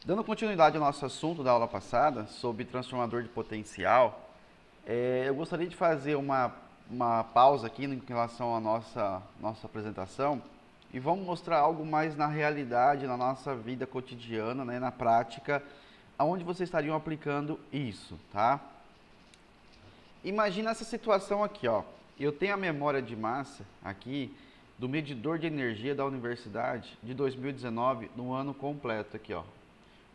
Dando continuidade ao nosso assunto da aula passada, sobre transformador de potencial, eu gostaria de fazer uma pausa aqui em relação à nossa apresentação e vamos mostrar algo mais na realidade, na nossa vida cotidiana, né, na prática, aonde vocês estariam aplicando isso, tá? Imagina essa situação aqui, ó. Eu tenho a memória de massa aqui do medidor de energia da universidade de 2019, no ano completo aqui, ó.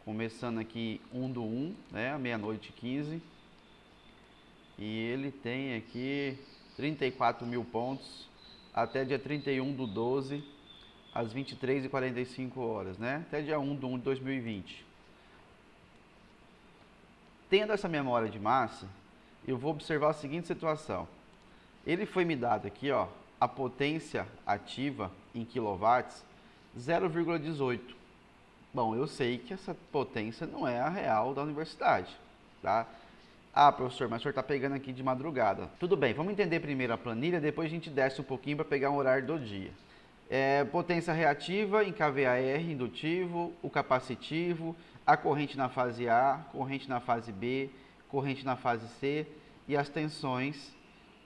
Começando aqui 1/1, né, meia-noite 15. E ele tem aqui 34 mil pontos até dia 31/12, às 23h45, né? Até dia 1/1 de 2020. Tendo essa memória de massa, eu vou observar a seguinte situação. Ele foi me dado aqui, ó, a potência ativa em quilowatts 0,18. Bom, eu sei que essa potência não é a real da universidade, tá? Ah, professor, mas o senhor está pegando aqui de madrugada. Tudo bem, vamos entender primeiro a planilha, depois a gente desce um pouquinho para pegar um horário do dia. Potência reativa em kVAR, indutivo, o capacitivo, a corrente na fase A, corrente na fase B, corrente na fase C e as tensões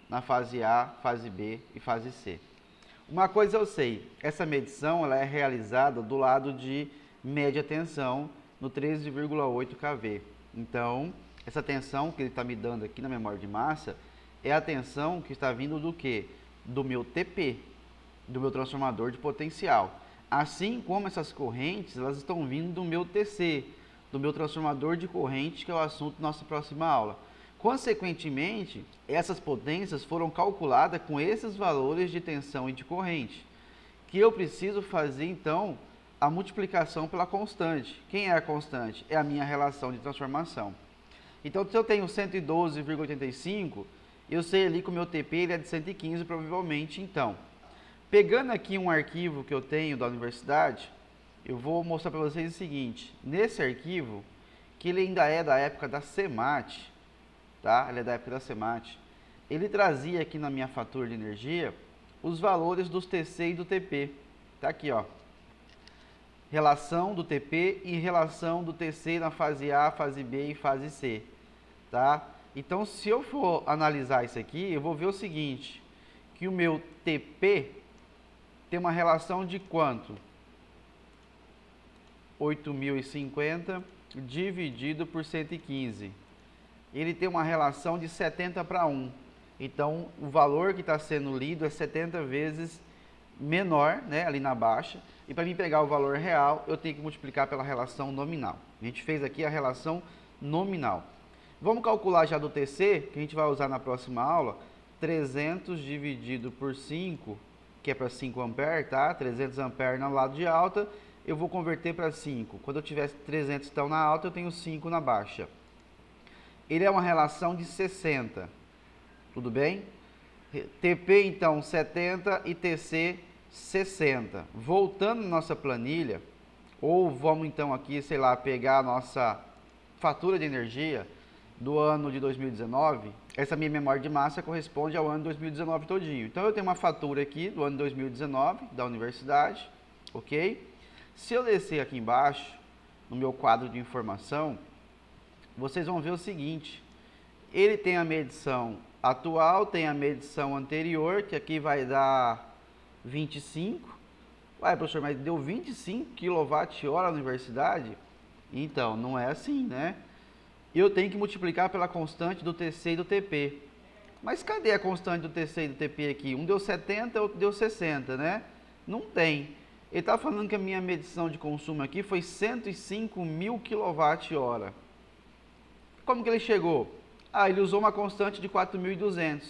na fase A, fase B e fase C. Uma coisa eu sei, essa medição ela é realizada do lado de média tensão no 13,8 kV. Então, essa tensão que ele está me dando aqui na memória de massa é a tensão que está vindo do quê? Do meu TP, do meu transformador de potencial. Assim como essas correntes, elas estão vindo do meu TC, do meu transformador de corrente, que é o assunto da nossa próxima aula. Consequentemente, essas potências foram calculadas com esses valores de tensão e de corrente, que eu preciso fazer, então, a multiplicação pela constante. Quem é a constante? É a minha relação de transformação. Então, se eu tenho 112,85, eu sei ali que o meu TP ele é de 115, provavelmente, então. Pegando aqui um arquivo que eu tenho da universidade, eu vou mostrar para vocês o seguinte. Nesse arquivo, que ele ainda é da época da CEMAT, tá? Ele é da época da CEMAT. Ele trazia aqui na minha fatura de energia os valores dos TC e do TP. Tá aqui, ó. Relação do TP e relação do TC na fase A, fase B e fase C, tá? Então, se eu for analisar isso aqui, eu vou ver o seguinte, que o meu TP tem uma relação de quanto? 8.050 dividido por 115. Ele tem uma relação de 70/1. Então, o valor que está sendo lido é 70 vezes menor, né, ali na baixa. E para mim pegar o valor real, eu tenho que multiplicar pela relação nominal. A gente fez aqui a relação nominal. Vamos calcular já do TC, que a gente vai usar na próxima aula. 300 dividido por 5, que é para 5 amperes, tá? 300 amperes no lado de alta, eu vou converter para 5. Quando eu tiver 300 então na alta, eu tenho 5 na baixa. Ele é uma relação de 60. Tudo bem? TP, então, 70 e TC, 60. Voltando na nossa planilha, ou vamos, então, aqui, sei lá, pegar a nossa fatura de energia do ano de 2019. Essa minha memória de massa corresponde ao ano de 2019 todinho. Então, eu tenho uma fatura aqui do ano de 2019, da universidade, ok? Se eu descer aqui embaixo, no meu quadro de informação, vocês vão ver o seguinte. Ele tem a medição atual, tem a medição anterior, que aqui vai dar 25. Ué, professor, mas deu 25 kWh na universidade? Então, não é assim, né? Eu tenho que multiplicar pela constante do TC e do TP. Mas cadê a constante do TC e do TP aqui? Um deu 70, outro deu 60, né? Não tem. Ele está falando que a minha medição de consumo aqui foi 105.000 kWh. Como que ele chegou? Ah, ele usou uma constante de 4.200.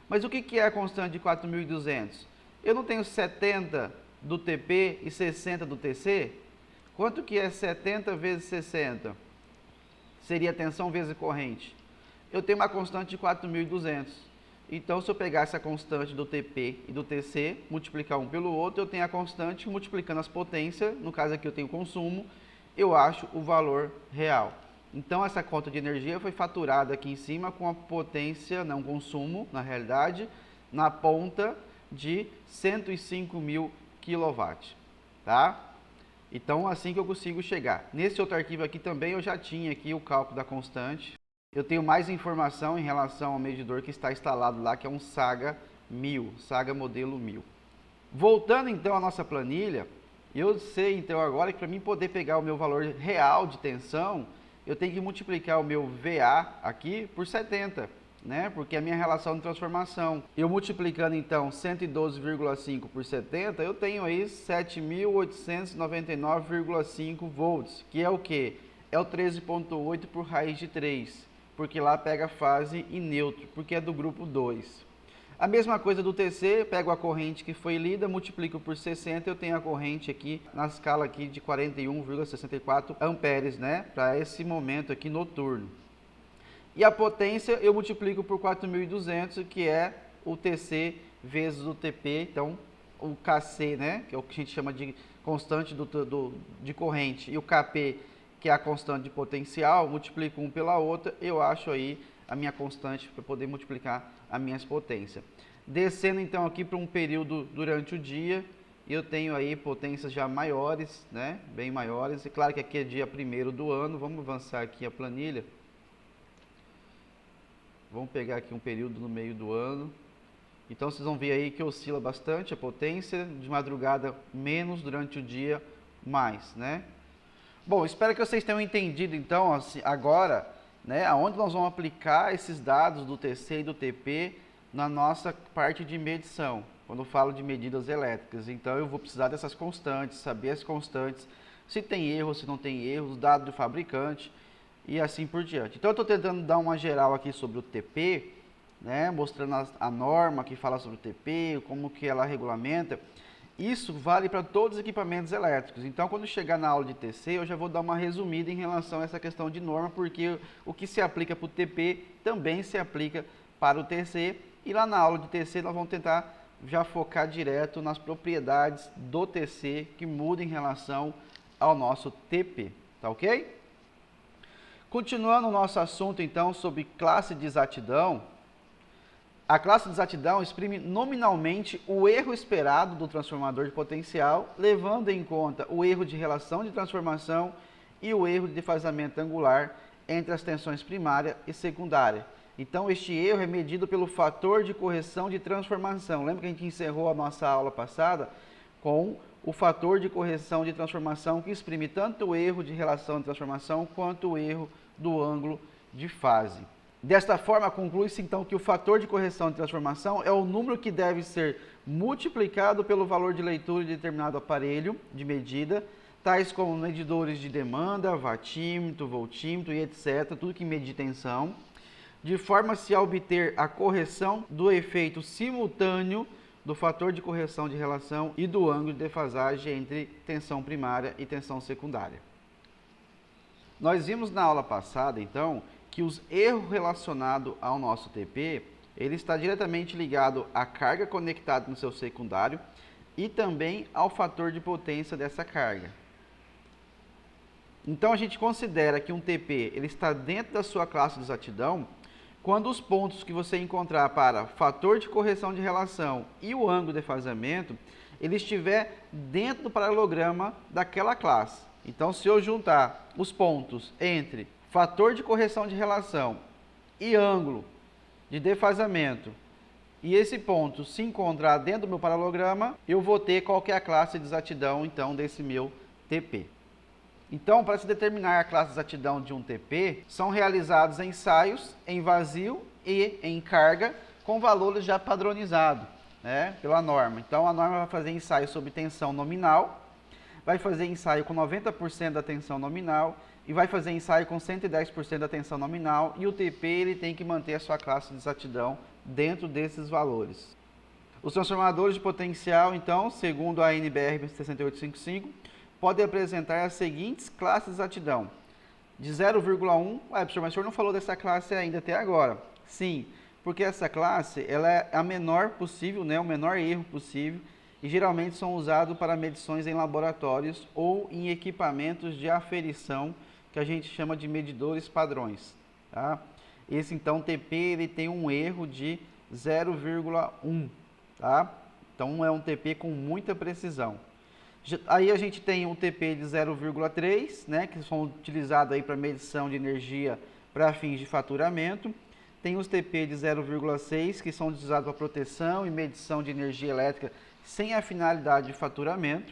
Mas o que é a constante de 4.200? Eu não tenho 70 do TP e 60 do TC? Quanto que é 70 vezes 60? Seria tensão vezes corrente. Eu tenho uma constante de 4.200. Então, se eu pegar essa constante do TP e do TC, multiplicar um pelo outro, eu tenho a constante multiplicando as potências, no caso aqui eu tenho consumo, eu acho o valor real. Então, essa conta de energia foi faturada aqui em cima com a potência, não consumo, na realidade, na ponta de 105.000 kW, tá? Então, assim que eu consigo chegar. Nesse outro arquivo aqui também eu já tinha aqui o cálculo da constante. Eu tenho mais informação em relação ao medidor que está instalado lá, que é um Saga 1000, Saga modelo 1000. Voltando então à nossa planilha, eu sei então agora que para mim poder pegar o meu valor real de tensão, eu tenho que multiplicar o meu VA aqui por 70, né? Porque é a minha relação de transformação. Eu multiplicando então 112,5 por 70, eu tenho aí 7.899,5 volts, que é o que? É o 13,8 por raiz de 3, porque lá pega fase e neutro, porque é do grupo 2. A mesma coisa do TC, pego a corrente que foi lida, multiplico por 60, eu tenho a corrente aqui na escala aqui de 41,64 amperes, né? Para esse momento aqui noturno. E a potência eu multiplico por 4.200, que é o TC vezes o TP, então o KC, né? Que é o que a gente chama de constante de corrente, e o KP, que é a constante de potencial, multiplico um pela outra, eu acho aí a minha constante para poder multiplicar as minhas potências. Descendo então aqui para um período durante o dia, eu tenho aí potências já maiores, né? Bem maiores. E claro que aqui é dia 1º do ano, vamos avançar aqui a planilha. Vamos pegar aqui um período no meio do ano. Então vocês vão ver aí que oscila bastante a potência, de madrugada menos, durante o dia mais, né? Bom, espero que vocês tenham entendido então assim, agora, né, aonde nós vamos aplicar esses dados do TC e do TP na nossa parte de medição, quando eu falo de medidas elétricas. Então eu vou precisar dessas constantes, saber as constantes, se tem erro, se não tem erro, os dados do fabricante e assim por diante. Então eu estou tentando dar uma geral aqui sobre o TP, né, mostrando a norma que fala sobre o TP, como que ela regulamenta. Isso vale para todos os equipamentos elétricos. Então, quando chegar na aula de TC, eu já vou dar uma resumida em relação a essa questão de norma, porque o que se aplica para o TP também se aplica para o TC. E lá na aula de TC, nós vamos tentar já focar direto nas propriedades do TC que mudam em relação ao nosso TP. Tá ok? Continuando o nosso assunto, então, sobre classe de exatidão. A classe de exatidão exprime nominalmente o erro esperado do transformador de potencial, levando em conta o erro de relação de transformação e o erro de defasamento angular entre as tensões primária e secundária. Então, este erro é medido pelo fator de correção de transformação. Lembra que a gente encerrou a nossa aula passada com o fator de correção de transformação, que exprime tanto o erro de relação de transformação quanto o erro do ângulo de fase. Desta forma, conclui-se então que o fator de correção de transformação é o número que deve ser multiplicado pelo valor de leitura de determinado aparelho de medida, tais como medidores de demanda, watímetro, voltímetro e etc., tudo que mede tensão, de forma a se obter a correção do efeito simultâneo do fator de correção de relação e do ângulo de defasagem entre tensão primária e tensão secundária. Nós vimos na aula passada, então, que os erros relacionados ao nosso TP, ele está diretamente ligado à carga conectada no seu secundário e também ao fator de potência dessa carga. Então a gente considera que um TP ele está dentro da sua classe de exatidão quando os pontos que você encontrar para fator de correção de relação e o ângulo de defasamento, ele estiver dentro do paralelograma daquela classe. Então se eu juntar os pontos entre fator de correção de relação e ângulo de defasamento, e esse ponto se encontrar dentro do meu paralelograma, eu vou ter qual que é a classe de exatidão, então, desse meu TP. Então, para se determinar a classe de exatidão de um TP, são realizados ensaios em vazio e em carga, com valores já padronizados, né, pela norma. Então, a norma vai fazer ensaio sobre tensão nominal, vai fazer ensaio com 90% da tensão nominal, e vai fazer ensaio com 110% da tensão nominal, e o TP ele tem que manter a sua classe de exatidão dentro desses valores. Os transformadores de potencial, então, segundo a NBR 6855, podem apresentar as seguintes classes de exatidão. De 0,1, professor, mas o senhor não falou dessa classe ainda até agora. Sim, porque essa classe ela é a menor possível, né, o menor erro possível, e geralmente são usados para medições em laboratórios ou em equipamentos de aferição, que a gente chama de medidores padrões. Tá? Esse, então, TP, ele tem um erro de 0,1. Tá? Então, é um TP com muita precisão. Aí a gente tem um TP de 0,3, né, que são utilizados aí para medição de energia para fins de faturamento. Tem os TP de 0,6, que são utilizados para proteção e medição de energia elétrica sem a finalidade de faturamento.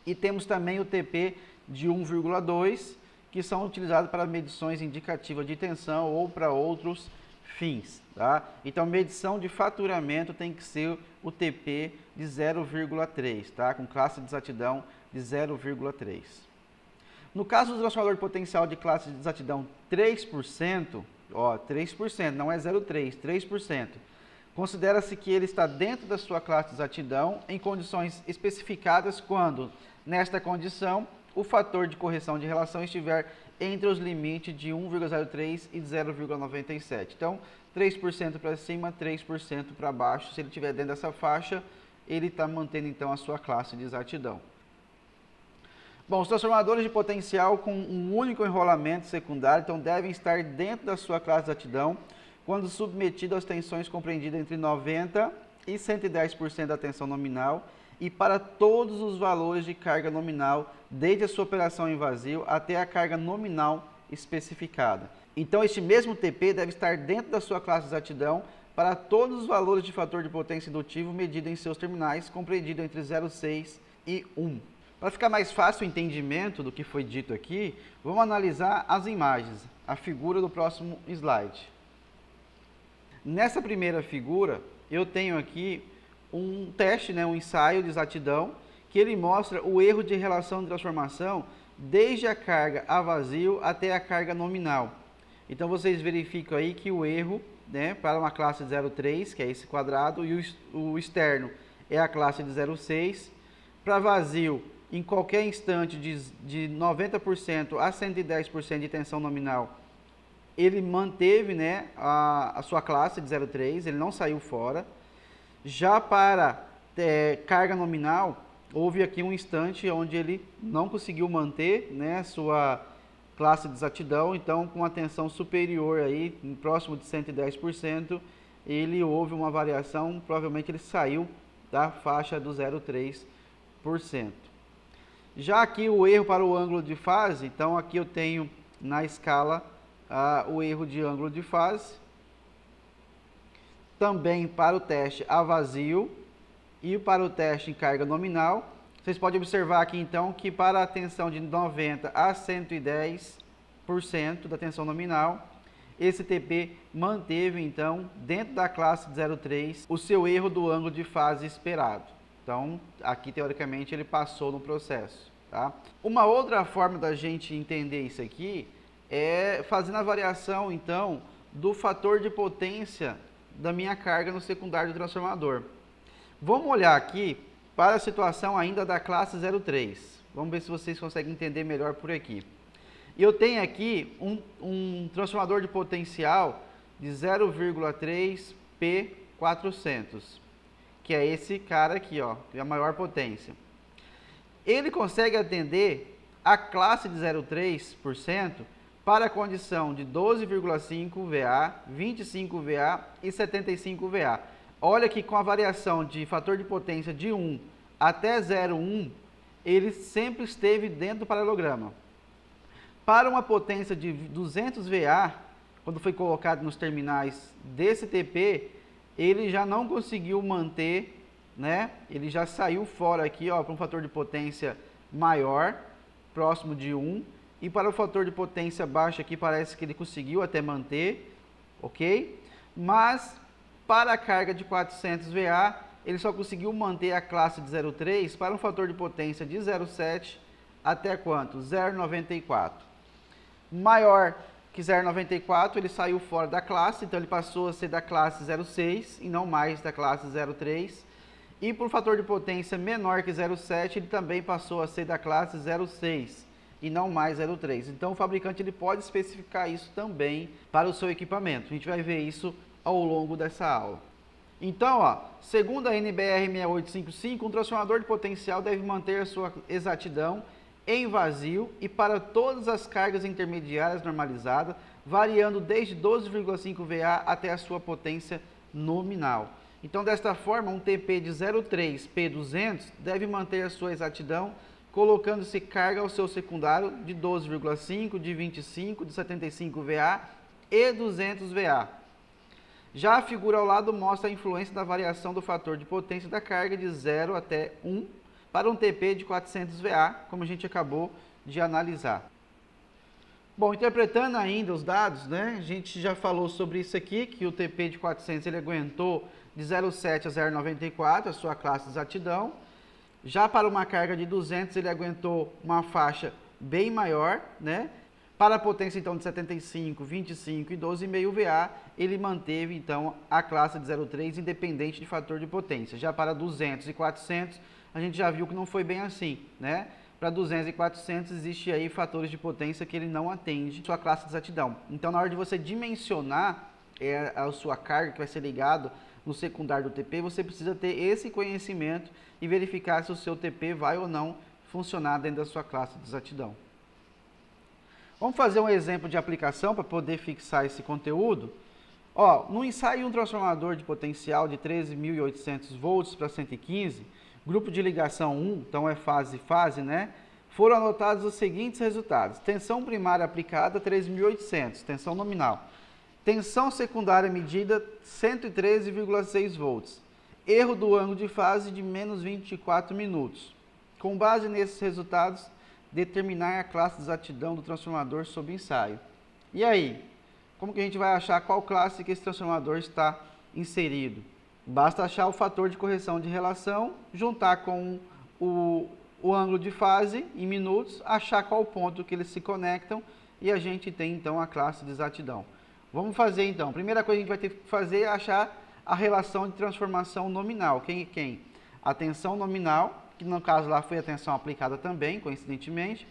E temos também o TP de 1,2, que são utilizados para medições indicativas de tensão ou para outros fins. Tá? Então, medição de faturamento tem que ser o TP de 0,3, tá? Com classe de exatidão de 0,3. No caso do transformador de potencial de classe de exatidão 3%, ó, 3%, não é 0,3, 3%. Considera-se que ele está dentro da sua classe de exatidão em condições especificadas quando, nesta condição, o fator de correção de relação estiver entre os limites de 1,03 e 0,97. Então, 3% para cima, 3% para baixo. Se ele estiver dentro dessa faixa, ele está mantendo então a sua classe de exatidão. Bom, os transformadores de potencial com um único enrolamento secundário, então devem estar dentro da sua classe de exatidão quando submetido às tensões compreendidas entre 90% e 110% da tensão nominal e para todos os valores de carga nominal, desde a sua operação em vazio até a carga nominal especificada. Então, este mesmo TP deve estar dentro da sua classe de exatidão para todos os valores de fator de potência indutivo medido em seus terminais, compreendido entre 0,6 e 1. Para ficar mais fácil o entendimento do que foi dito aqui, vamos analisar as imagens, a figura do próximo slide. Nessa primeira figura, eu tenho aqui um teste, um ensaio de exatidão, que ele mostra o erro de relação de transformação desde a carga a vazio até a carga nominal. Então, vocês verificam aí que o erro, para uma classe de 0,3, que é esse quadrado, e o externo é a classe de 0,6. Para vazio, em qualquer instante de 90% a 110% de tensão nominal, ele manteve a sua classe de 0,3, ele não saiu fora. Já para carga nominal, houve aqui um instante onde ele não conseguiu manter a sua classe de exatidão, então com a tensão superior aí, próximo de 110%, ele houve uma variação, provavelmente ele saiu da faixa do 0,3%. Já aqui o erro para o ângulo de fase, então aqui eu tenho na escala o erro de ângulo de fase, também para o teste a vazio e para o teste em carga nominal. Vocês podem observar aqui então que para a tensão de 90 a 110% da tensão nominal, esse TP manteve então dentro da classe de 0,3 o seu erro do ângulo de fase esperado. Então aqui teoricamente ele passou no processo. Tá? Uma outra forma da gente entender isso aqui é fazendo a variação então do fator de potência da minha carga no secundário do transformador. Vamos olhar aqui para a situação ainda da classe 0,3. Vamos ver se vocês conseguem entender melhor por aqui. Eu tenho aqui um transformador de potencial de 0,3 P400, que é esse cara aqui, ó, que é a maior potência. Ele consegue atender a classe de 0,3% para a condição de 12,5 VA, 25 VA e 75 VA. Olha que com a variação de fator de potência de 1 até 0,1, ele sempre esteve dentro do paralelograma. Para uma potência de 200 VA, quando foi colocado nos terminais desse TP, ele já não conseguiu manter, ele já saiu fora aqui, para um fator de potência maior, próximo de 1, e para o fator de potência baixo aqui parece que ele conseguiu até manter, ok? Mas para a carga de 400 VA, ele só conseguiu manter a classe de 0,3 para um fator de potência de 0,7 até quanto? 0,94. Maior que 0,94, ele saiu fora da classe, então ele passou a ser da classe 0,6 e não mais da classe 0,3. E por fator de potência menor que 0,7, ele também passou a ser da classe 0,6 e não mais 0,3. Então o fabricante ele pode especificar isso também para o seu equipamento. A gente vai ver isso ao longo dessa aula. Então, segundo a NBR 6855, um transformador de potencial deve manter a sua exatidão em vazio e para todas as cargas intermediárias normalizadas, variando desde 12,5 VA até a sua potência nominal. Então, desta forma, um TP de 0,3 P200 deve manter a sua exatidão, colocando-se carga ao seu secundário de 12,5, de 25, de 75 VA e 200 VA. Já a figura ao lado mostra a influência da variação do fator de potência da carga de 0 até 1 para um TP de 400 VA, como a gente acabou de analisar. Bom, interpretando ainda os dados, né, a gente já falou sobre isso aqui, que o TP de 400 ele aguentou de 0,7 a 0,94, a sua classe de exatidão. Já para uma carga de 200 ele aguentou uma faixa bem maior, né? Para a potência então de 75, 25 e 12,5 VA, ele manteve então a classe de 0,3 independente de fator de potência. Já para 200 e 400, a gente já viu que não foi bem assim, né? Para 200 e 400 existe aí fatores de potência que ele não atende sua classe de exatidão. Então, na hora de você dimensionar a sua carga que vai ser ligado no secundário do TP, você precisa ter esse conhecimento e verificar se o seu TP vai ou não funcionar dentro da sua classe de exatidão. Vamos fazer um exemplo de aplicação para poder fixar esse conteúdo. Ó, no ensaio um transformador de potencial de 13.800 volts para 115, grupo de ligação 1, então é fase, né? Foram anotados os seguintes resultados. Tensão primária aplicada 13.800, tensão nominal. Tensão secundária medida 113,6 volts. Erro do ângulo de fase de menos 24 minutos. Com base nesses resultados, determinar a classe de exatidão do transformador sob ensaio. E aí, como que a gente vai achar qual classe que esse transformador está inserido? Basta achar o fator de correção de relação, juntar com o ângulo de fase em minutos, achar qual ponto que eles se conectam e a gente tem então a classe de exatidão. Vamos fazer então. A primeira coisa que a gente vai ter que fazer é achar a relação de transformação nominal. Quem e quem? A tensão nominal, que no caso lá foi a tensão aplicada também, coincidentemente,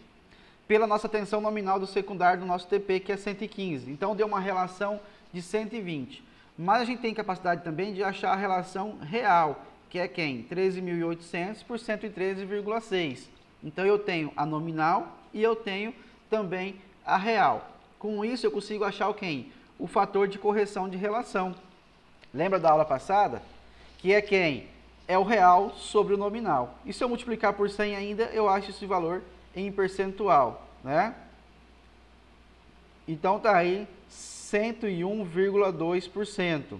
pela nossa tensão nominal do secundário do nosso TP, que é 115. Então deu uma relação de 120. Mas a gente tem capacidade também de achar a relação real, que é quem? 13.800 por 113,6. Então eu tenho a nominal e eu tenho também a real. Com isso eu consigo achar o quem? O fator de correção de relação. Lembra da aula passada? Que é quem? É o real sobre o nominal. E se eu multiplicar por 100 ainda, eu acho esse valor em percentual, né? Então tá aí 101,2%.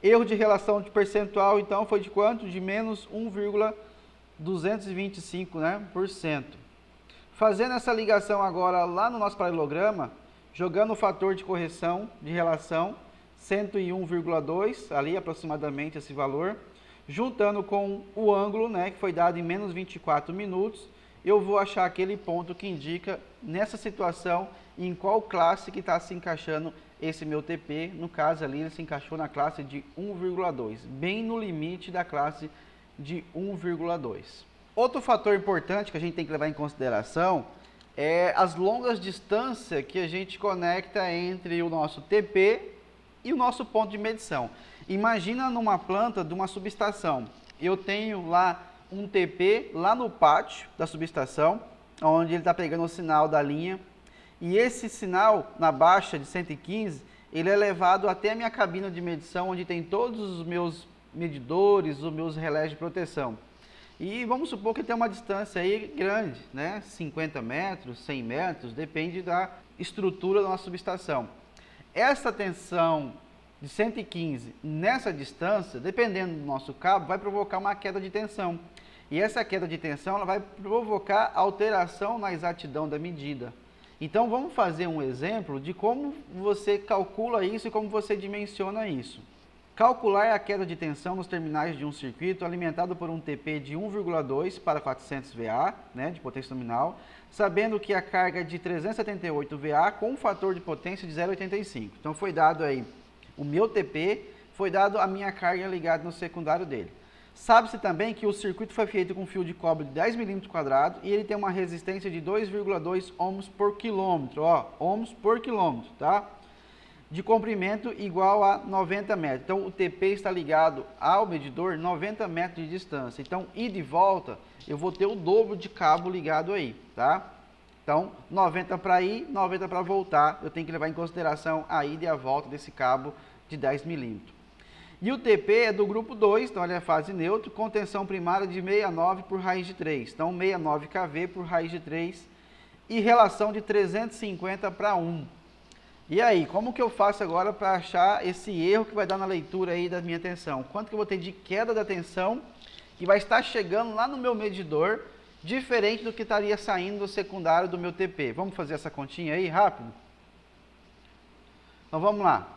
Erro de relação de percentual, então, foi de quanto? De menos 1,225, né, por cento. Fazendo essa ligação agora lá no nosso paralelograma, jogando o fator de correção de relação, 101,2, ali aproximadamente esse valor, juntando com o ângulo, né, que foi dado em menos 24 minutos, eu vou achar aquele ponto que indica nessa situação em qual classe que está se encaixando esse meu TP. No caso ali ele se encaixou na classe de 1,2, bem no limite da classe de 1,2. Outro fator importante que a gente tem que levar em consideração é as longas distâncias que a gente conecta entre o nosso TP e o nosso ponto de medição. Imagina numa planta de uma subestação, eu tenho lá um TP lá no pátio da subestação, onde ele está pegando o sinal da linha, e esse sinal na baixa de 115, ele é levado até a minha cabina de medição, onde tem todos os meus medidores, os meus relés de proteção. E vamos supor que tem uma distância aí grande, né? 50 metros, 100 metros, depende da estrutura da nossa subestação. Essa tensão de 115 nessa distância, dependendo do nosso cabo, vai provocar uma queda de tensão. E essa queda de tensão ela vai provocar alteração na exatidão da medida. Então vamos fazer um exemplo de como você calcula isso e como você dimensiona isso. Calcular a queda de tensão nos terminais de um circuito alimentado por um TP de 1,2 para 400 VA, né, de potência nominal, sabendo que a carga é de 378 VA com um fator de potência de 0,85. Então foi dado aí o meu TP, foi dado a minha carga ligada no secundário dele. Sabe-se também que o circuito foi feito com fio de cobre de 10 mm² e ele tem uma resistência de 2,2 ohms por quilômetro, ó, ohms por quilômetro, tá? De comprimento igual a 90 metros. Então, o TP está ligado ao medidor 90 metros de distância. Então, ida e volta, eu vou ter o dobro de cabo ligado aí, tá? Então, 90 para ir, 90 para voltar, eu tenho que levar em consideração a ida e a volta desse cabo de 10 milímetros. E o TP é do grupo 2, então ele é fase neutra, com tensão primária de 69 por raiz de 3. Então 69 kV por raiz de 3 e relação de 350 para 1. E aí, como que eu faço agora para achar esse erro que vai dar na leitura aí da minha tensão? Quanto que eu vou ter de queda da tensão que vai estar chegando lá no meu medidor, diferente do que estaria saindo do secundário do meu TP? Vamos fazer essa continha aí, rápido? Então vamos lá.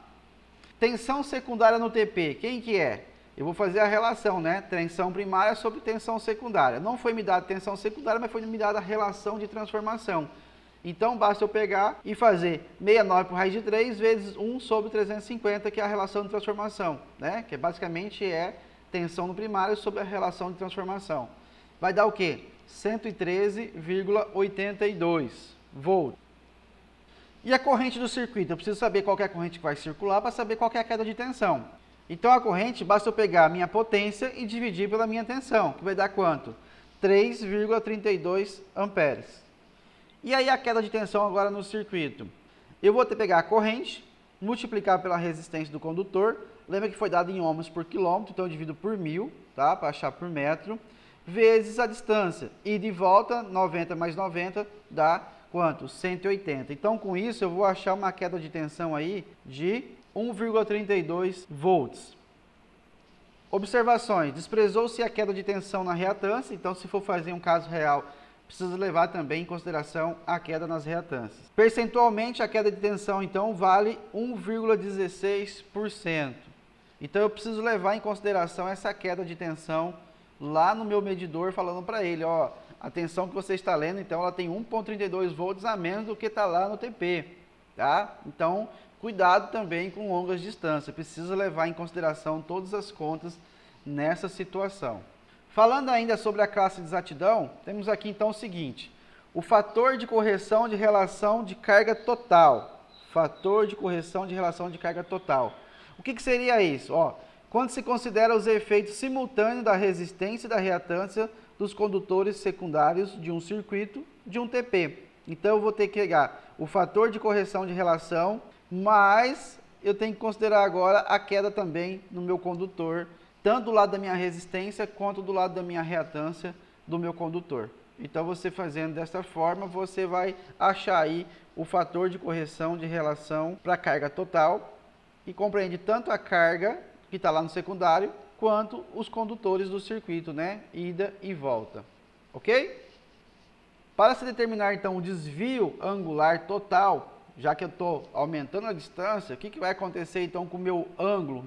Tensão secundária no TP, quem que é? Eu vou fazer a relação, né? Tensão primária sobre tensão secundária. Não foi me dada tensão secundária, mas foi me dada a relação de transformação. Então, basta eu pegar e fazer 69 por raiz de 3 vezes 1 sobre 350, que é a relação de transformação, né? Que basicamente é tensão no primário sobre a relação de transformação. Vai dar o quê? 113,82 volts. E a corrente do circuito? Eu preciso saber qual é a corrente que vai circular para saber qual é a queda de tensão. Então, a corrente, basta eu pegar a minha potência e dividir pela minha tensão, que vai dar quanto? 3,32 amperes. E aí a queda de tensão agora no circuito? Eu vou ter que pegar a corrente, multiplicar pela resistência do condutor. Lembra que foi dado em ohms por quilômetro, então eu divido por 1000, tá? Para achar por metro, vezes a distância. E de volta, 90 mais 90 dá quanto? 180. Então com isso eu vou achar uma queda de tensão aí de 1,32 volts. Observações. Desprezou-se a queda de tensão na reatância, então se for fazer um caso real, precisa levar também em consideração a queda nas reatâncias. Percentualmente, a queda de tensão, então, vale 1,16%. Então, eu preciso levar em consideração essa queda de tensão lá no meu medidor, falando para ele, ó, a tensão que você está lendo, então, ela tem 1,32 volts a menos do que está lá no TP, tá? Então, cuidado também com longas distâncias. Precisa levar em consideração todas as contas nessa situação. Falando ainda sobre a classe de exatidão, temos aqui então o seguinte, o fator de correção de relação de carga total. Fator de correção de relação de carga total. O que seria isso? Ó, quando se considera os efeitos simultâneos da resistência e da reatância dos condutores secundários de um circuito de um TP. Então eu vou ter que pegar o fator de correção de relação, mas eu tenho que considerar agora a queda também no meu condutor, tanto do lado da minha resistência, quanto do lado da minha reatância do meu condutor. Então, você fazendo dessa forma, você vai achar aí o fator de correção de relação para a carga total, que compreende tanto a carga que está lá no secundário, quanto os condutores do circuito, né? Ida e volta. Ok? Para se determinar, então, o desvio angular total, já que eu estou aumentando a distância, o que vai acontecer, então, com o meu ângulo?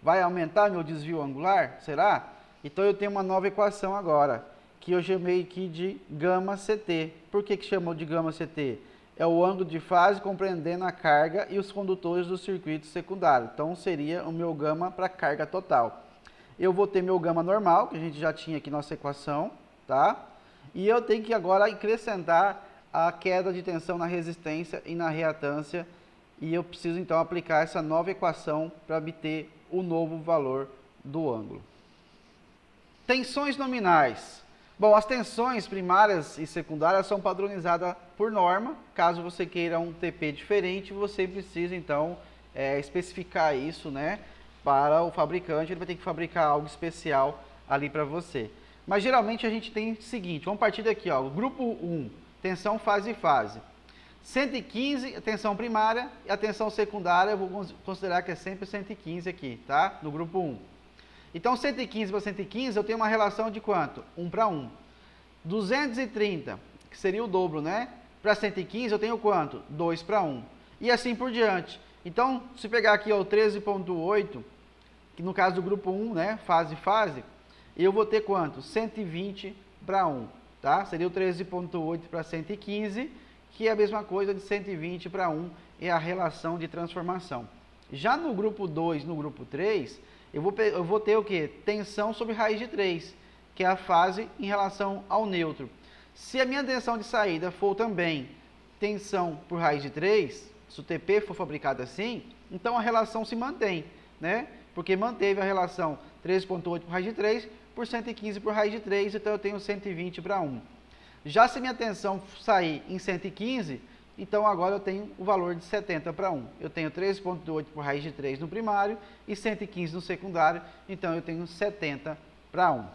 Vai aumentar meu desvio angular? Será? Então eu tenho uma nova equação agora, que eu chamei aqui de gama CT. Por que chamou de gama CT? É o ângulo de fase compreendendo a carga e os condutores do circuito secundário. Então seria o meu gama para carga total. Eu vou ter meu gama normal, que a gente já tinha aqui nossa equação, tá? E eu tenho que agora acrescentar a queda de tensão na resistência e na reatância. E eu preciso então aplicar essa nova equação para obter o novo valor do ângulo. Tensões nominais. Bom, as tensões primárias e secundárias são padronizadas por norma. Caso você queira um TP diferente, você precisa então especificar isso, né? Para o fabricante, ele vai ter que fabricar algo especial ali para você. Mas geralmente a gente tem o seguinte, vamos partir daqui, ó, grupo 1, tensão fase e fase. 115, a tensão primária, e a tensão secundária, eu vou considerar que é sempre 115 aqui, tá? No grupo 1. Então, 115 para 115, eu tenho uma relação de quanto? 1 para 1. 230, que seria o dobro, né? Para 115, eu tenho quanto? 2 para 1. E assim por diante. Então, se pegar aqui o 13,8, que no caso do grupo 1, né? Fase, eu vou ter quanto? 120 para 1, tá? Seria o 13,8 para 115, que é a mesma coisa de 120 para 1, é a relação de transformação. Já no grupo 2, no grupo 3, eu vou ter o quê? Tensão sobre raiz de 3, que é a fase em relação ao neutro. Se a minha tensão de saída for também tensão por raiz de 3, se o TP for fabricado assim, então a relação se mantém, né? Porque manteve a relação 13,8 por raiz de 3 por 115 por raiz de 3, então eu tenho 120 para 1. Já se minha tensão sair em 115, então agora eu tenho o valor de 70 para 1. Eu tenho 13,8 por raiz de 3 no primário e 115 no secundário, então eu tenho 70 para 1.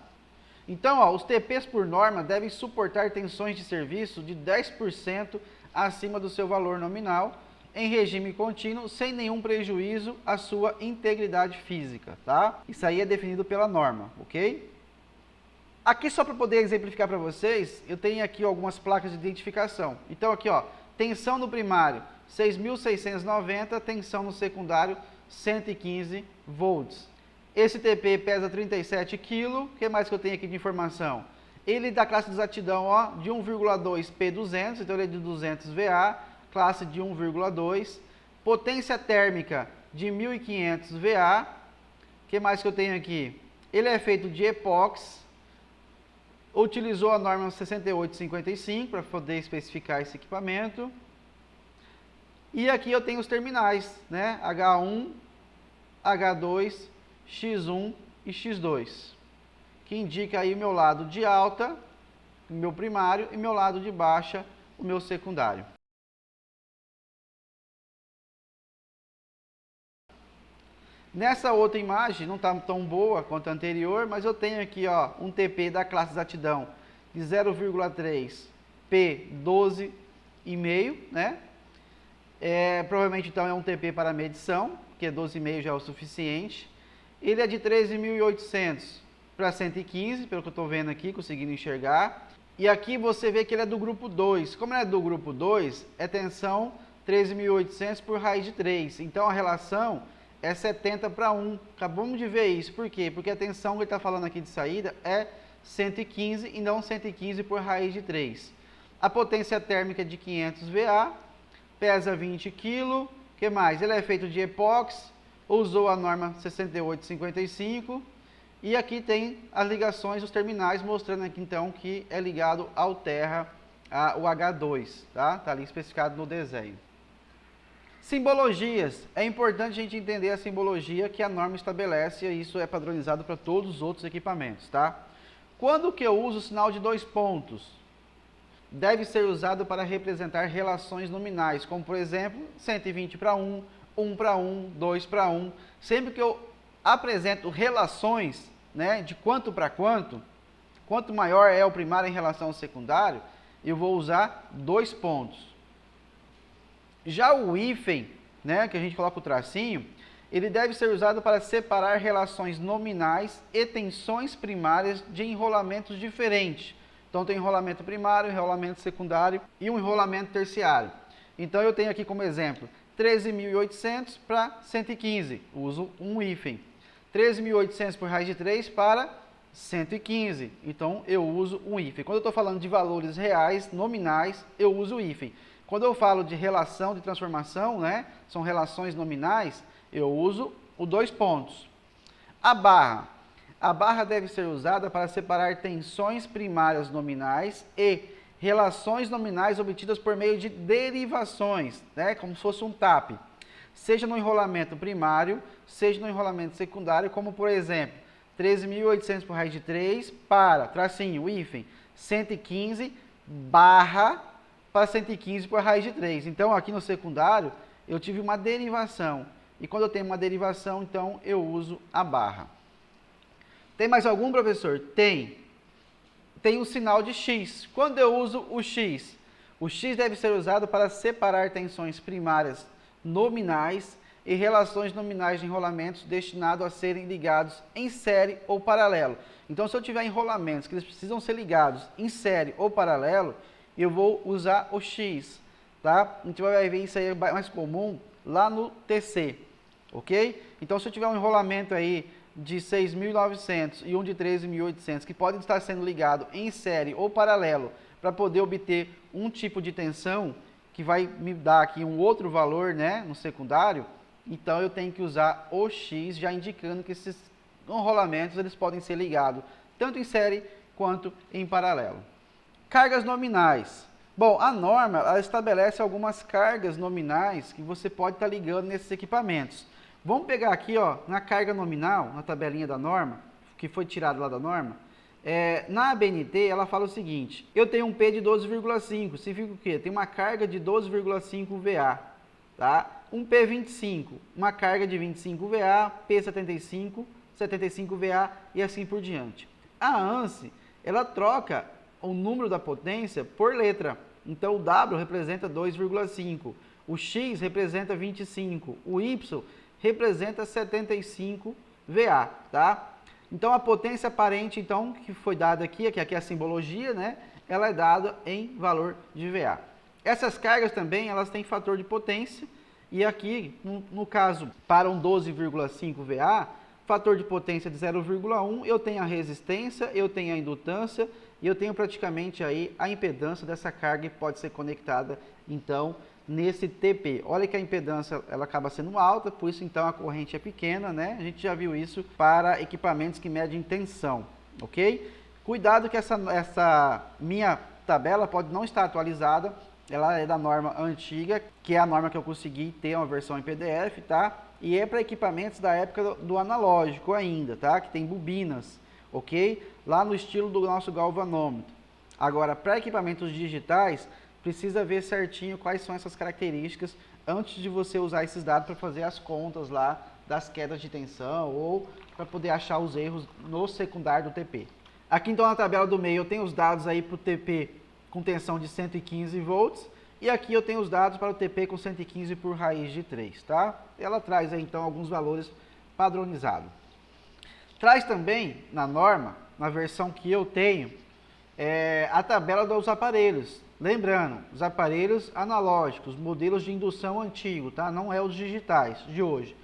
Então, ó, os TPs por norma devem suportar tensões de serviço de 10% acima do seu valor nominal, em regime contínuo, sem nenhum prejuízo à sua integridade física, tá? Isso aí é definido pela norma, ok? Aqui, só para poder exemplificar para vocês, eu tenho aqui algumas placas de identificação. Então, aqui, ó, tensão no primário, 6.690, tensão no secundário, 115 volts. Esse TP pesa 37 kg, o que mais que eu tenho aqui de informação? Ele é da classe de exatidão, ó, de 1,2 P200, então ele é de 200 VA, classe de 1,2, potência térmica de 1.500 VA, o que mais que eu tenho aqui? Ele é feito de epóxi, utilizou a norma 6855 para poder especificar esse equipamento. E aqui eu tenho os terminais, né? H1, H2, X1 e X2, que indica aí o meu lado de alta, o meu primário, e meu lado de baixa, o meu secundário. Nessa outra imagem, não está tão boa quanto a anterior, mas eu tenho aqui, ó, um TP da classe exatidão de 0,3 P12,5, né? Provavelmente então é um TP para medição, porque 12,5 já é o suficiente. Ele é de 13.800 para 115, pelo que eu estou vendo aqui, conseguindo enxergar. E aqui você vê que ele é do grupo 2. Como ele é do grupo 2, é tensão 13.800 por raiz de 3. Então a relação é 70 para 1. Acabamos de ver isso. Por quê? Porque a tensão que ele está falando aqui de saída é 115 e não 115 por raiz de 3. A potência térmica é de 500 VA, pesa 20 kg. O que mais? Ele é feito de epóxi, usou a norma 6855. E aqui tem as ligações dos terminais, mostrando aqui então que é ligado ao terra, o H2, tá? Tá ali especificado no desenho. Simbologias. É importante a gente entender a simbologia que a norma estabelece, e isso é padronizado para todos os outros equipamentos, tá? Quando que eu uso o sinal de 2 pontos? Deve ser usado para representar relações nominais, como por exemplo, 120 para 1, 1 para 1, 2 para 1. Sempre que eu apresento relações, né, de quanto para quanto maior é o primário em relação ao secundário, eu vou usar 2 pontos. Já o hífen, né, que a gente coloca o tracinho, ele deve ser usado para separar relações nominais e tensões primárias de enrolamentos diferentes. Então tem enrolamento primário, enrolamento secundário e um enrolamento terciário. Então eu tenho aqui como exemplo 13.800 para 115, uso um hífen. 13.800 por raiz de 3 para 115, então eu uso um hífen. Quando eu estou falando de valores reais, nominais, eu uso o hífen. Quando eu falo de relação de transformação, né, são relações nominais, eu uso o 2 pontos. A barra deve ser usada para separar tensões primárias nominais e relações nominais obtidas por meio de derivações, né, como se fosse um TAP, seja no enrolamento primário, seja no enrolamento secundário, como por exemplo, 13.800 por raiz de 3 para, tracinho, hífen, 115 barra para 115 por raiz de 3. Então, aqui no secundário, eu tive uma derivação. E quando eu tenho uma derivação, então, eu uso a barra. Tem mais algum, professor? Tem. Tem o sinal de X. Quando eu uso o X deve ser usado para separar tensões primárias nominais e relações nominais de enrolamentos destinados a serem ligados em série ou paralelo. Então, se eu tiver enrolamentos que eles precisam ser ligados em série ou paralelo, eu vou usar o X, tá? A gente vai ver isso aí mais comum lá no TC, ok? Então, se eu tiver um enrolamento aí de 6.900 e um de 13.800, que podem estar sendo ligados em série ou paralelo, para poder obter um tipo de tensão, que vai me dar aqui um outro valor, né, no secundário, então eu tenho que usar o X, já indicando que esses enrolamentos eles podem ser ligados tanto em série quanto em paralelo. Cargas nominais. Bom, a norma ela estabelece algumas cargas nominais que você pode estar ligando nesses equipamentos. Vamos pegar aqui, ó, na carga nominal, na tabelinha da norma, que foi tirada lá da norma, Na ABNT, ela fala o seguinte, eu tenho um P de 12,5, significa o quê? Tem uma carga de 12,5 VA, tá? Um P25, uma carga de 25 VA, P75, 75 VA e assim por diante. A ANSI, ela troca o número da potência por letra. Então, o W representa 2,5, o X representa 25, o Y representa 75 VA, tá? Então, a potência aparente, então, que foi dada aqui, que aqui é a simbologia, né? Ela é dada em valor de VA. Essas cargas também, elas têm fator de potência, e aqui, no caso, para um 12,5 VA, fator de potência de 0,1, eu tenho a resistência, eu tenho a indutância, e eu tenho praticamente aí a impedância dessa carga que pode ser conectada, então, nesse TP. Olha que a impedância ela acaba sendo alta, por isso então a corrente é pequena, né? A gente já viu isso para equipamentos que medem tensão, ok? Cuidado que essa minha tabela pode não estar atualizada, ela é da norma antiga, que é a norma que eu consegui ter uma versão em PDF, tá? E é para equipamentos da época do analógico ainda, tá? Que tem bobinas, ok? Lá no estilo do nosso galvanômetro. Agora, para equipamentos digitais, precisa ver certinho quais são essas características antes de você usar esses dados para fazer as contas lá das quedas de tensão ou para poder achar os erros no secundário do TP. Aqui então na tabela do meio eu tenho os dados aí para o TP com tensão de 115 volts e aqui eu tenho os dados para o TP com 115 por raiz de 3, tá? Ela traz aí então alguns valores padronizados. Traz também na norma, na versão que eu tenho, a tabela dos aparelhos. Lembrando, os aparelhos analógicos, modelos de indução antigo, tá? Não é os digitais de hoje.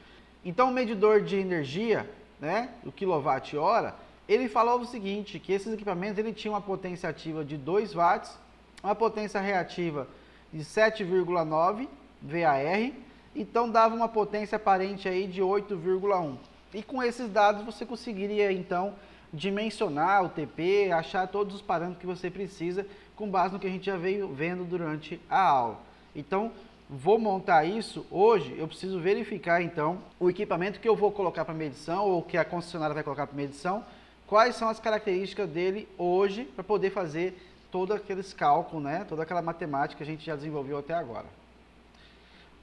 Então, o medidor de energia, né, o kWh, ele falou o seguinte, que esses equipamentos ele tinham uma potência ativa de 2 watts, uma potência reativa de 7,9 VAR, então dava uma potência aparente aí de 8,1. E com esses dados você conseguiria então dimensionar o TP, achar todos os parâmetros que você precisa com base no que a gente já veio vendo durante a aula. Então, vou montar isso hoje, eu preciso verificar então o equipamento que eu vou colocar para medição ou que a concessionária vai colocar para medição, quais são as características dele hoje para poder fazer todos aqueles cálculos, né? Toda aquela matemática que a gente já desenvolveu até agora.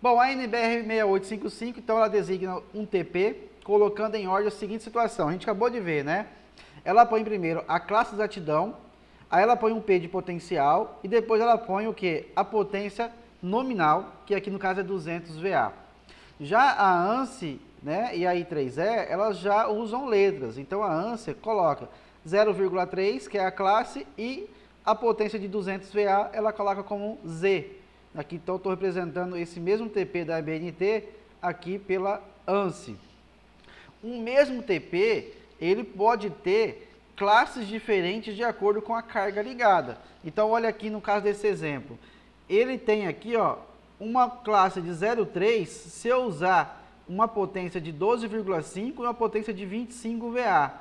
Bom, a NBR 6855, então ela designa um TP, colocando em ordem a seguinte situação, a gente acabou de ver, né? Ela põe primeiro a classe de exatidão, aí ela põe um P de potencial e depois ela põe o que? A potência nominal, que aqui no caso é 200 VA. Já a ANSI, né, e a I3E, elas já usam letras. Então a ANSI coloca 0,3, que é a classe, e a potência de 200 VA ela coloca como Z. Aqui então estou representando esse mesmo TP da ABNT aqui pela ANSI. Um mesmo TP, ele pode ter classes diferentes de acordo com a carga ligada. Então, olha aqui no caso desse exemplo. Ele tem aqui, ó, uma classe de 0,3, se eu usar uma potência de 12,5 e uma potência de 25 VA.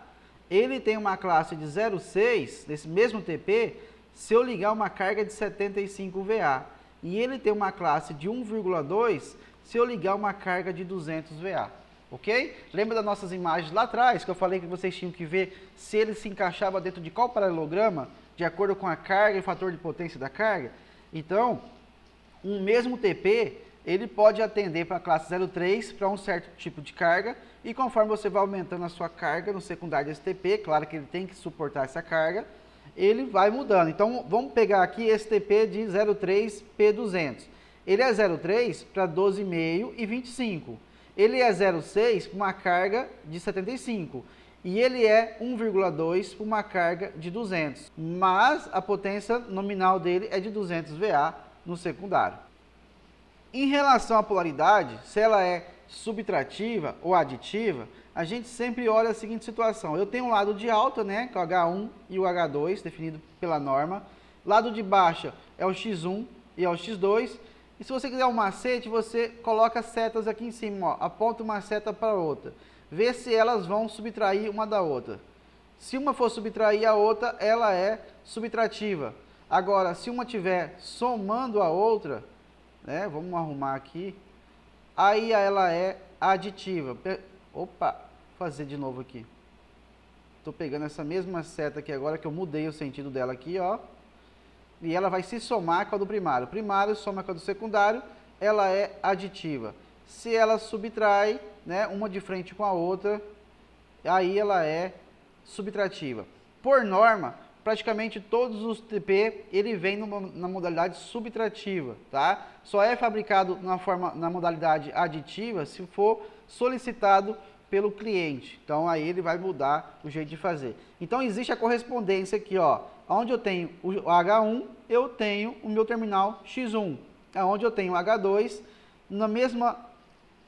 Ele tem uma classe de 0,6, desse mesmo TP, se eu ligar uma carga de 75 VA. E ele tem uma classe de 1,2, se eu ligar uma carga de 200 VA. Ok? Lembra das nossas imagens lá atrás, que eu falei que vocês tinham que ver se ele se encaixava dentro de qual paralelograma, de acordo com a carga e o fator de potência da carga? Então, um mesmo TP, ele pode atender para a classe 0,3 para um certo tipo de carga, e conforme você vai aumentando a sua carga no secundário desse TP, claro que ele tem que suportar essa carga, ele vai mudando. Então, vamos pegar aqui esse TP de 0,3 P200. Ele é 0,3 para 12,5 e 25. Ele é 0,6 para uma carga de 75 e ele é 1,2 para uma carga de 200, mas a potência nominal dele é de 200 VA no secundário. Em relação à polaridade, se ela é subtrativa ou aditiva, a gente sempre olha a seguinte situação. Eu tenho um lado de alta, né, que é o H1 e o H2, definido pela norma. Lado de baixa é o X1 e é o X2. E se você quiser um macete, você coloca setas aqui em cima, ó, aponta uma seta para outra. Vê se elas vão subtrair uma da outra. Se uma for subtrair a outra, ela é subtrativa. Agora, se uma estiver somando a outra, né, vamos arrumar aqui, aí ela é aditiva. Opa, vou fazer de novo aqui. Estou pegando essa mesma seta aqui agora, que eu mudei o sentido dela aqui, ó. E ela vai se somar com a do primário. Primário soma com a do secundário, ela é aditiva. Se ela subtrai, né, uma de frente com a outra, aí ela é subtrativa. Por norma, praticamente todos os TP, ele vem na modalidade subtrativa, tá? Só é fabricado na modalidade aditiva se for solicitado pelo cliente. Então, aí ele vai mudar o jeito de fazer. Então, existe a correspondência aqui, ó. Onde eu tenho o H1, eu tenho o meu terminal X1. Onde eu tenho o H2, no mesmo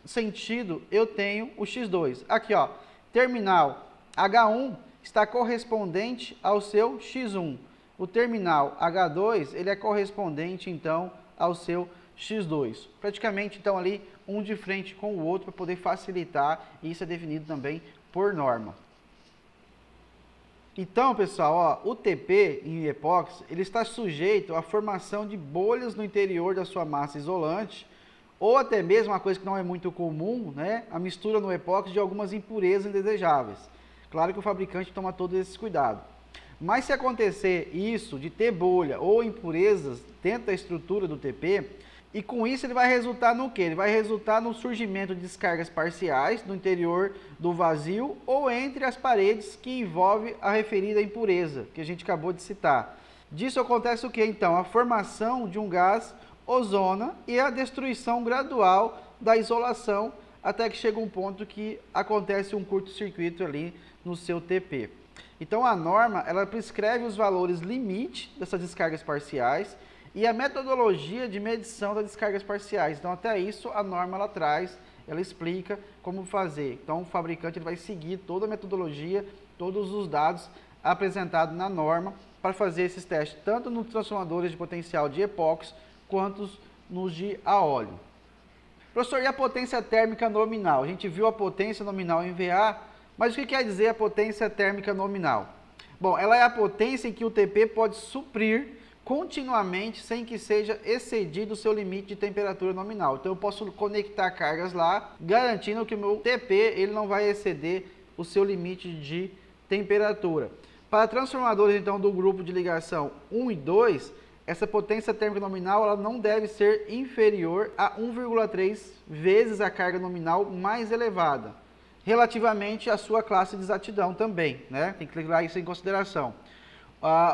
sentido, eu tenho o X2. Aqui, ó, terminal H1 está correspondente ao seu X1. O terminal H2, ele é correspondente, então, ao seu X2. Praticamente, então, ali, um de frente com o outro para poder facilitar, e isso é definido também por norma. Então, pessoal, ó, o TP em epóxi, ele está sujeito à formação de bolhas no interior da sua massa isolante, ou até mesmo uma coisa que não é muito comum, né, a mistura no epóxi de algumas impurezas indesejáveis. Claro que o fabricante toma todo esse cuidado. Mas se acontecer isso, de ter bolha ou impurezas dentro da estrutura do TP, e com isso ele vai resultar no quê? Ele vai resultar no surgimento de descargas parciais no interior do vazio ou entre as paredes que envolve a referida impureza, que a gente acabou de citar. Disso acontece o quê, então? A formação de um gás ozona e a destruição gradual da isolação, até que chega um ponto que acontece um curto-circuito ali no seu TP. Então a norma, ela prescreve os valores limite dessas descargas parciais e a metodologia de medição das descargas parciais. Então até isso a norma ela traz, ela explica como fazer. Então o fabricante ele vai seguir toda a metodologia, todos os dados apresentados na norma para fazer esses testes, tanto nos transformadores de potencial de epóxi, quanto nos de a óleo. Professor, e a potência térmica nominal? A gente viu a potência nominal em VA, mas o que quer dizer a potência térmica nominal? Bom, ela é a potência em que o TP pode suprir continuamente sem que seja excedido o seu limite de temperatura nominal. Então eu posso conectar cargas lá, garantindo que o meu TP ele não vai exceder o seu limite de temperatura. Para transformadores então do grupo de ligação 1 e 2, essa potência térmica nominal ela não deve ser inferior a 1,3 vezes a carga nominal mais elevada, relativamente à sua classe de exatidão também, né? Tem que levar isso em consideração.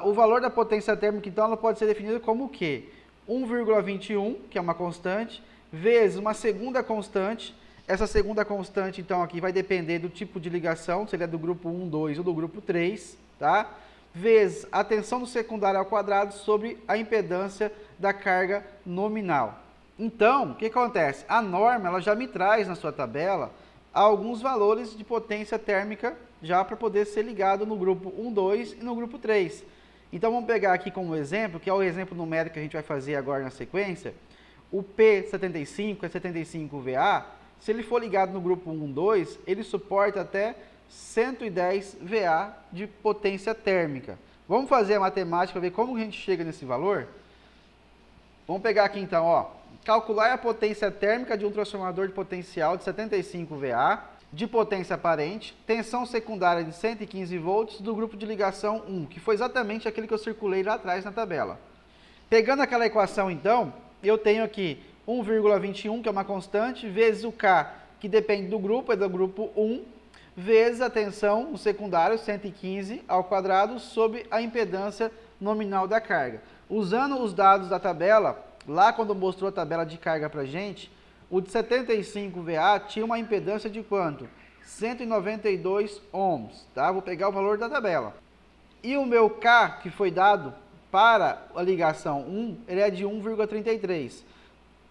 O valor da potência térmica, então, ela pode ser definida como o quê? 1,21, que é uma constante, vezes uma segunda constante. Essa segunda constante, então, aqui vai depender do tipo de ligação, se ele é do grupo 1, 2 ou do grupo 3, tá? Vezes a tensão do secundário ao quadrado sobre a impedância da carga nominal. Então, o que acontece? A norma ela já me traz na sua tabela alguns valores de potência térmica já para poder ser ligado no grupo 1, 2 e no grupo 3. Então vamos pegar aqui como exemplo, que é o exemplo numérico que a gente vai fazer agora na sequência, o P75 é 75VA, se ele for ligado no grupo 1, 2, ele suporta até 110 VA de potência térmica. Vamos fazer a matemática para ver como a gente chega nesse valor? Vamos pegar aqui então, ó, calcular a potência térmica de um transformador de potencial de 75 VA, de potência aparente, tensão secundária de 115 volts do grupo de ligação 1, que foi exatamente aquele que eu circulei lá atrás na tabela. Pegando aquela equação então, eu tenho aqui 1,21, que é uma constante, vezes o K, que depende do grupo, é do grupo 1, vezes a tensão, o secundário, 115 ao quadrado, sobre a impedância nominal da carga. Usando os dados da tabela, lá quando mostrou a tabela de carga para a gente, o de 75 VA tinha uma impedância de quanto? 192 ohms, tá? Vou pegar o valor da tabela. E o meu K, que foi dado para a ligação 1, ele é de 1,33.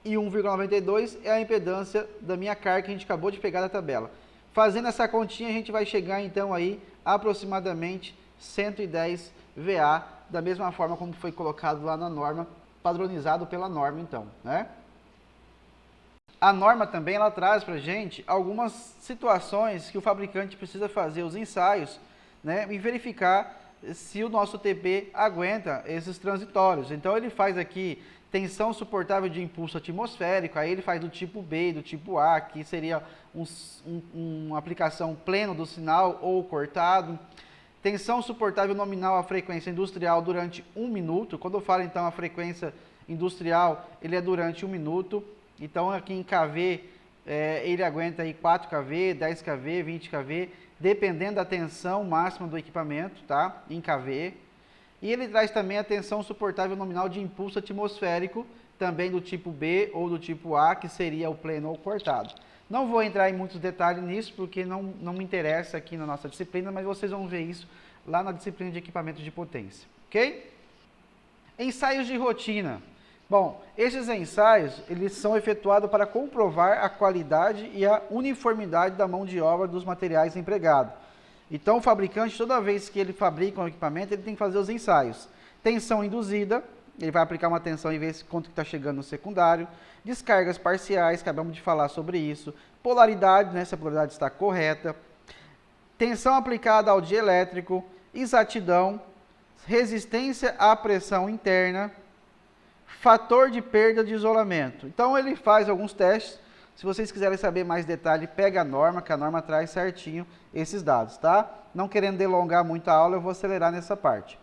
E 1,92 é a impedância da minha carga que a gente acabou de pegar da tabela. Fazendo essa continha, a gente vai chegar então aí a aproximadamente 110 VA, da mesma forma como foi colocado lá na norma, padronizado pela norma então, né? A norma também ela traz para a gente algumas situações que o fabricante precisa fazer os ensaios, né, e verificar se o nosso TP aguenta esses transitórios. Então ele faz aqui tensão suportável de impulso atmosférico, aí ele faz do tipo B, do tipo A, que seria uma aplicação pleno do sinal ou cortado. Tensão suportável nominal à frequência industrial durante 1 minuto. Quando eu falo, então, a frequência industrial, ele é durante 1 minuto. Então, aqui em kV, ele aguenta aí 4 kV, 10 kV, 20 kV, dependendo da tensão máxima do equipamento, tá? Em kV. E ele traz também a tensão suportável nominal de impulso atmosférico, também do tipo B ou do tipo A, que seria o pleno ou cortado. Não vou entrar em muitos detalhes nisso, porque não me interessa aqui na nossa disciplina, mas vocês vão ver isso lá na disciplina de equipamentos de potência, ok? Ensaios de rotina. Bom, esses ensaios, eles são efetuados para comprovar a qualidade e a uniformidade da mão de obra dos materiais empregados. Então, o fabricante, toda vez que ele fabrica um equipamento, ele tem que fazer os ensaios. Tensão induzida, ele vai aplicar uma tensão e ver quanto está chegando no secundário. Descargas parciais, acabamos de falar sobre isso. Polaridade, né, se a polaridade está correta. Tensão aplicada ao dielétrico. Exatidão. Resistência à pressão interna. Fator de perda de isolamento. Então, ele faz alguns testes. Se vocês quiserem saber mais detalhe, pega a norma, que a norma traz certinho esses dados, tá? Não querendo delongar muito a aula, eu vou acelerar nessa parte.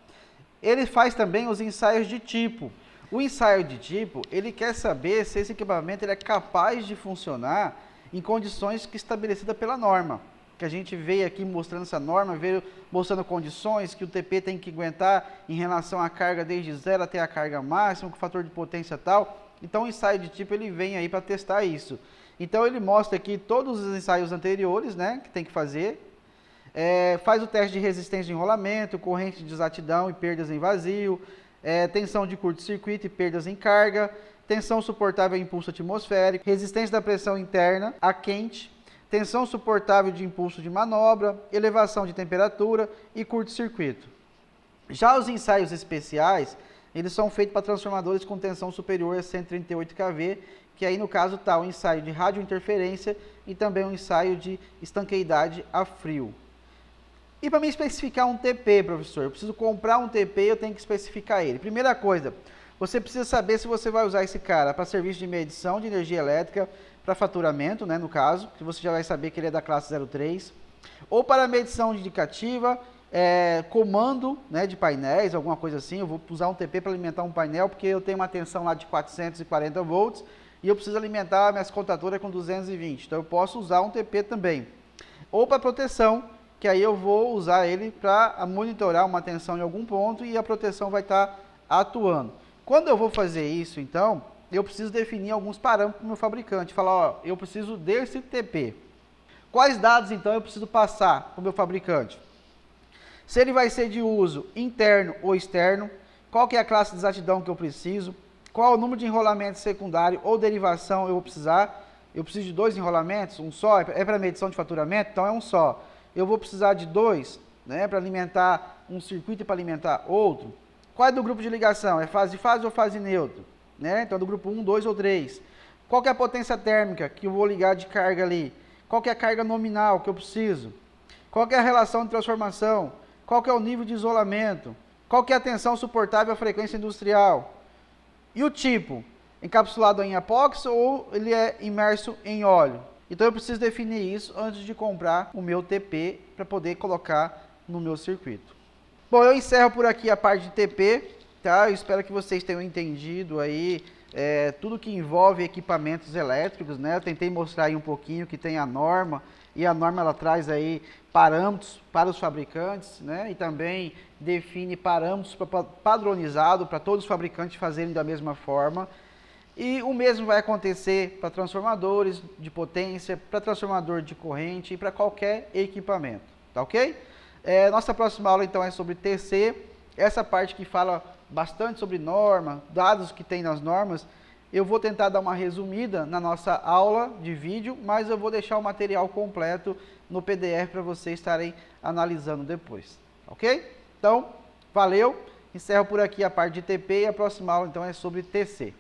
Ele faz também os ensaios de tipo. O ensaio de tipo, ele quer saber se esse equipamento ele é capaz de funcionar em condições que estabelecidas pela norma. Que a gente veio aqui mostrando essa norma, veio mostrando condições que o TP tem que aguentar em relação à carga desde 0 até a carga máxima, com fator de potência tal. Então o ensaio de tipo ele vem aí para testar isso. Então ele mostra aqui todos os ensaios anteriores, né, que tem que fazer. Faz o teste de resistência de enrolamento, corrente de exatidão e perdas em vazio, tensão de curto-circuito e perdas em carga, tensão suportável a impulso atmosférico, resistência da pressão interna a quente, tensão suportável de impulso de manobra, elevação de temperatura e curto-circuito. Já os ensaios especiais, eles são feitos para transformadores com tensão superior a 138 kV, que aí no caso está o ensaio de radiointerferência e também o ensaio de estanqueidade a frio. E para me especificar um TP, professor, eu preciso comprar um TP e eu tenho que especificar ele. Primeira coisa, você precisa saber se você vai usar esse cara para serviço de medição de energia elétrica, para faturamento, né, no caso, que você já vai saber que ele é da classe 03, ou para medição indicativa, comando, né, de painéis, alguma coisa assim. Eu vou usar um TP para alimentar um painel, porque eu tenho uma tensão lá de 440 volts e eu preciso alimentar minhas contadoras com 220, então eu posso usar um TP também. Ou para proteção, que aí eu vou usar ele para monitorar uma tensão em algum ponto e a proteção vai estar atuando. Quando eu vou fazer isso, então, eu preciso definir alguns parâmetros para o meu fabricante. Falar, ó, eu preciso desse TP. Quais dados, então, eu preciso passar para o meu fabricante? Se ele vai ser de uso interno ou externo, qual que é a classe de exatidão que eu preciso, qual o número de enrolamento secundário ou derivação eu vou precisar. Eu preciso de 2 enrolamentos, um só, é para medição de faturamento, então é um só. Eu vou precisar de 2, né, para alimentar um circuito e para alimentar outro. Qual é do grupo de ligação? É fase ou fase neutro? Né? Então, do grupo 1, 2 ou 3. Qual que é a potência térmica que eu vou ligar de carga ali? Qual que é a carga nominal que eu preciso? Qual que é a relação de transformação? Qual que é o nível de isolamento? Qual que é a tensão suportável à frequência industrial? E o tipo? Encapsulado em epóxi ou ele é imerso em óleo? Então eu preciso definir isso antes de comprar o meu TP para poder colocar no meu circuito. Bom, eu encerro por aqui a parte de TP, tá? Eu espero que vocês tenham entendido aí tudo que envolve equipamentos elétricos, né? Eu tentei mostrar aí um pouquinho que tem a norma, e a norma ela traz aí parâmetros para os fabricantes, né? E também define parâmetros padronizados para todos os fabricantes fazerem da mesma forma. E o mesmo vai acontecer para transformadores de potência, para transformador de corrente e para qualquer equipamento, tá ok? Nossa próxima aula então é sobre TC, essa parte que fala bastante sobre norma, dados que tem nas normas. Eu vou tentar dar uma resumida na nossa aula de vídeo, mas eu vou deixar o material completo no PDF para vocês estarem analisando depois, ok? Então, valeu, encerro por aqui a parte de TP e a próxima aula então é sobre TC.